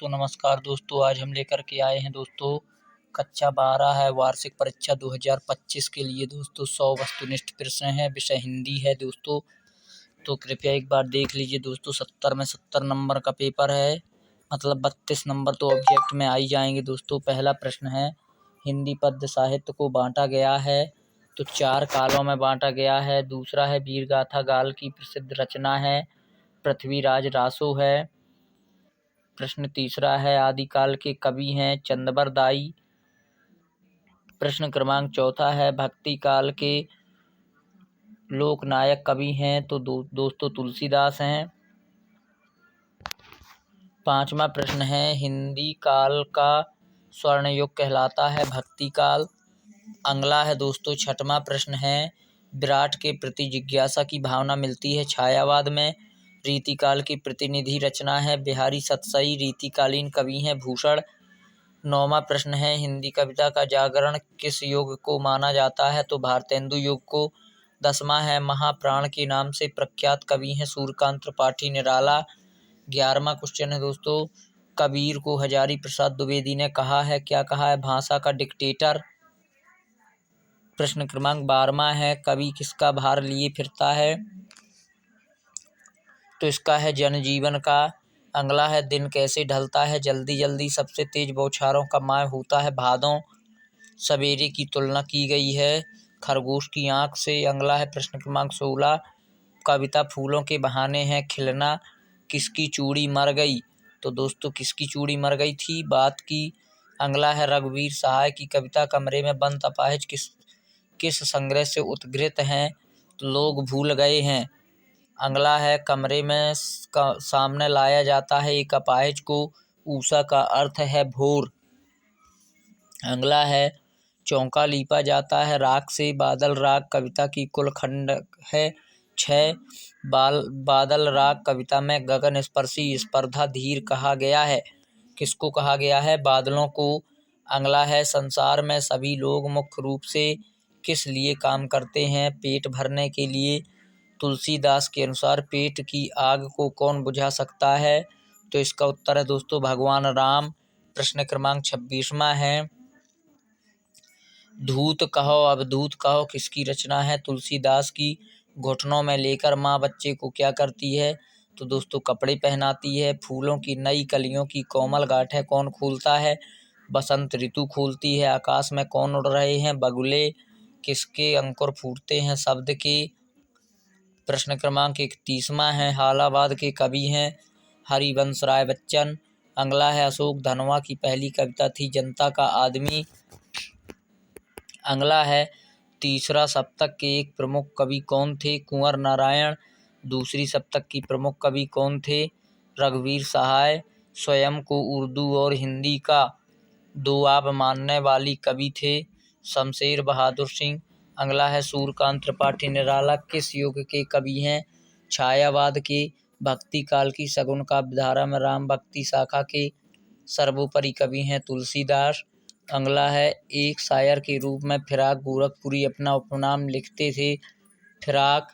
दोस्तों नमस्कार दोस्तों, आज हम लेकर के आए हैं दोस्तों कक्षा 12 है वार्षिक परीक्षा 2025 के लिए दोस्तों 100 वस्तुनिष्ठ प्रश्न है। विषय हिंदी है दोस्तों। तो कृपया एक बार देख लीजिए दोस्तों। 70 में 70 नंबर का पेपर है, मतलब 32 नंबर तो ऑब्जेक्ट में आ ही जाएंगे दोस्तों। पहला प्रश्न है, हिंदी पद्य साहित्य को बांटा गया है तो 4 कालों में बांटा गया है। दूसरा है, वीरगाथा गाल की प्रसिद्ध रचना है, पृथ्वीराज रासो है। प्रश्न तीसरा है, आदिकाल के कवि हैं चंदबर दाई। प्रश्न क्रमांक चौथा है, भक्ति काल के लोकनायक कवि हैं तो दोस्तों तुलसीदास हैं। पांचवा प्रश्न है, हिंदी काल का स्वर्ण युग कहलाता है भक्ति काल। अगला है दोस्तों छठवां प्रश्न है, विराट के प्रति जिज्ञासा की भावना मिलती है छायावाद में। रीतिकाल की प्रतिनिधि रचना है बिहारी सतसई। रीतिकालीन कवि हैं भूषण। नौवां प्रश्न है, हिंदी कविता का जागरण किस युग को माना जाता है तो भारतेंदु युग को। 10वां है, महाप्राण के नाम से प्रख्यात कवि हैं सूर्यकांत त्रिपाठी निराला। 11वां क्वेश्चन है दोस्तों, कबीर को हजारी प्रसाद द्विवेदी ने कहा है, क्या कहा है, भाषा का डिक्टेटर। प्रश्न क्रमांक 12वां है, कवि किसका भार लिए फिरता है तो इसका है जनजीवन का। अगला है, दिन कैसे ढलता है जल्दी जल्दी, सबसे तेज बौछारों का माह होता है भादों। सवेरे की तुलना की गई है खरगोश की आंख से। अगला है प्रश्न क्रमांक 16, कविता फूलों के बहाने है खिलना। किसकी चूड़ी मर गई तो दोस्तों किसकी चूड़ी मर गई थी, बात की। अगला है, रघुवीर सहाय की कविता कमरे में बंद अपाहिज किस संग्रह से उद्घृत हैं तो लोग भूल गए हैं। अगला है, कमरे में सामने लाया जाता है एक अपाहिज को, ऊषा का अर्थ है भोर। अगला है, चौका लीपा जाता है राग से। बादल राग कविता की कुल खंड है 6। बादल राग कविता में गगन स्पर्शी स्पर्धा धीर कहा गया है। किसको कहा गया है, बादलों को। अगला है, संसार में सभी लोग मुख्य रूप से किस लिए काम करते हैं, पेट भरने के लिए। तुलसीदास के अनुसार पेट की आग को कौन बुझा सकता है तो इसका उत्तर है दोस्तों भगवान राम। प्रश्न क्रमांक 26वां है, धूत कहो अवधूत कहो किसकी रचना है, तुलसीदास की। घुटनों में लेकर माँ बच्चे को क्या करती है तो दोस्तों कपड़े पहनाती है। फूलों की नई कलियों की कोमल गांठें कौन खोलता है, बसंत ऋतु खोलती है। आकाश में कौन उड़ रहे हैं, बगुले। किसके अंकुर फूटते हैं, शब्द के। प्रश्न क्रमांक 31वां है, हालाबाद के कवि हैं हरिवंश राय बच्चन। अगला है, अशोक धनवा की पहली कविता थी जनता का आदमी। अगला है, तीसरा शतक के एक प्रमुख कवि कौन थे, कुंवर नारायण। दूसरी शतक की प्रमुख कवि कौन थे, रघुवीर सहाय। स्वयं को उर्दू और हिंदी का दोआब मानने वाली कवि थे शमशेर बहादुर सिंह। अगला है, सूर्यकांत त्रिपाठी निराला किस युग के कवि हैं, छायावाद के। भक्ति काल की सगुन काव्य धारा में राम भक्ति शाखा के सर्वोपरि कवि हैं तुलसीदास। अगला है, एक शायर के रूप में फिराक गोरखपुरी अपना उपनाम लिखते थे, फिराक।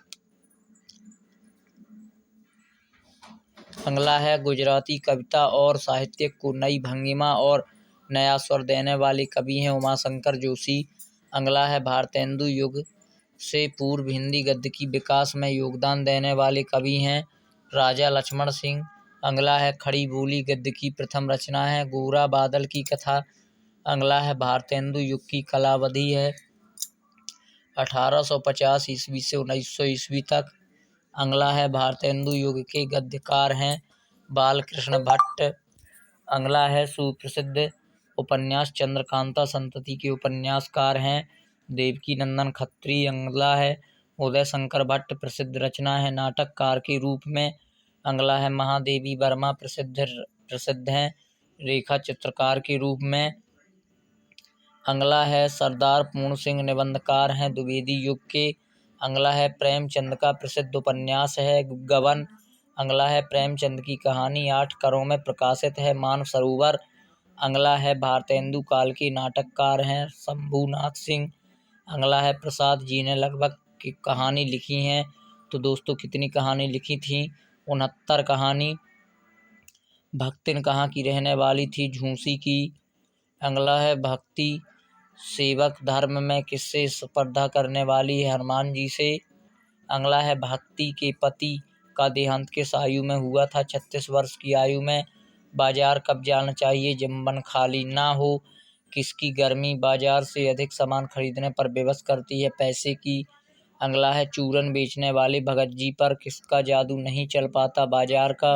अगला है, गुजराती कविता और साहित्य को नई भंगिमा और नया स्वर देने वाले कवि हैं उमाशंकर जोशी। अगला है, भारतेंदु युग से पूर्व हिंदी गद्य की विकास में योगदान देने वाले कवि हैं राजा लक्ष्मण सिंह। अगला है, खड़ी बोली गद्य की प्रथम रचना है गोरा बादल की कथा। अगला है, भारतेंदु युग की कालावधि है 1850 ईस्वी से 1900 ईस्वी तक। अगला है, भारतेंदु युग के गद्यकार हैं बालकृष्ण भट्ट। अगला है, सुप्रसिद्ध उपन्यास चंद्रकांता संतति के उपन्यासकार हैं देवकी नंदन खत्री। अगला है, उदय शंकर भट्ट प्रसिद्ध रचना है नाटककार के रूप में। अगला है, महादेवी वर्मा प्रसिद्ध हैं रेखा चित्रकार के रूप में। अगला है, सरदार पूर्ण सिंह निबंधकार हैं द्विवेदी युग के। अगला है, प्रेमचंद का प्रसिद्ध उपन्यास है गबन। अगला है, प्रेमचंद की कहानी 8 करों में प्रकाशित है मानसरोवर। अगला है, भारतेंदु काल के नाटककार हैं शंभुनाथ सिंह। अगला है, प्रसाद जी ने लगभग की कहानी लिखी हैं तो दोस्तों कितनी कहानी लिखी थी, 69 कहानी। भक्तिन कहाँ की रहने वाली थी? झूंसी की। अगला है भक्ति सेवक धर्म में किससे स्पर्धा करने वाली है? हनुमान जी से। अगला है भक्ति के पति का देहांत किस आयु में हुआ था? 36 वर्ष की आयु में। बाजार कब जाना चाहिए जब मन खाली ना हो? किसकी गर्मी बाजार से अधिक सामान खरीदने पर विवश करती है? पैसे की। अगला है चूरन बेचने वाले भगत जी पर किसका जादू नहीं चल पाता? बाजार का।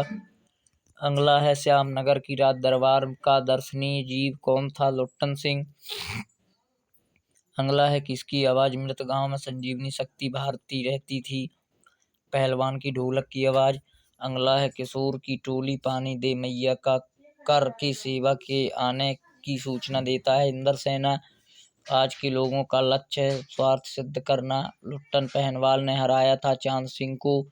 अगला है श्यामनगर की रात दरबार का दर्शनीय जीव कौन था? लुट्टन सिंह। अगला है किसकी आवाज मृत गांव में संजीवनी शक्ति भारती रहती थी? पहलवान की ढोलक की आवाज। अगला है किशोर की टोली पानी दे मैया का कर के सेवा के आने की सूचना देता है? इंद्र सेना। आज के लोगों का लक्ष्य है स्वार्थ सिद्ध करना। लुट्टन पहलवान ने हराया था चांद सिंह को।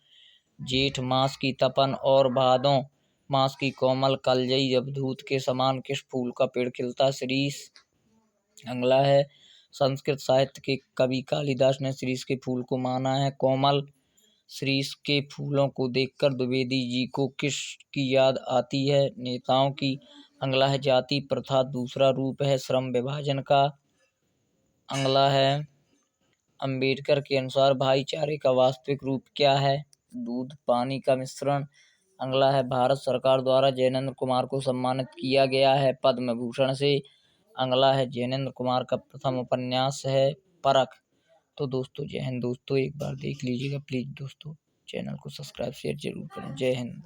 जेठ मास की तपन और भादों मास की कोमल कलजई अवधूत के समान किस फूल का पेड़ खिलता? शिरीष। अगला है संस्कृत साहित्य के कवि कालिदास ने शिरीष के फूल को माना है कोमल। शिरीष के फूलों को देखकर द्विवेदी जी को किस की याद आती है? नेताओं की। अगला है जाति प्रथा दूसरा रूप है श्रम विभाजन का। अगला है अंबेडकर के अनुसार भाईचारे का वास्तविक रूप क्या है? दूध पानी का मिश्रण। अगला है भारत सरकार द्वारा जैनेंद्र कुमार को सम्मानित किया गया है पद्म भूषण से। अगला है जैनेंद्र कुमार का प्रथम उपन्यास है परख। तो दोस्तों जय हिंद। दोस्तों एक बार देख लीजिएगा प्लीज दोस्तों, चैनल को सब्सक्राइब शेयर जरूर करें। जय हिंद।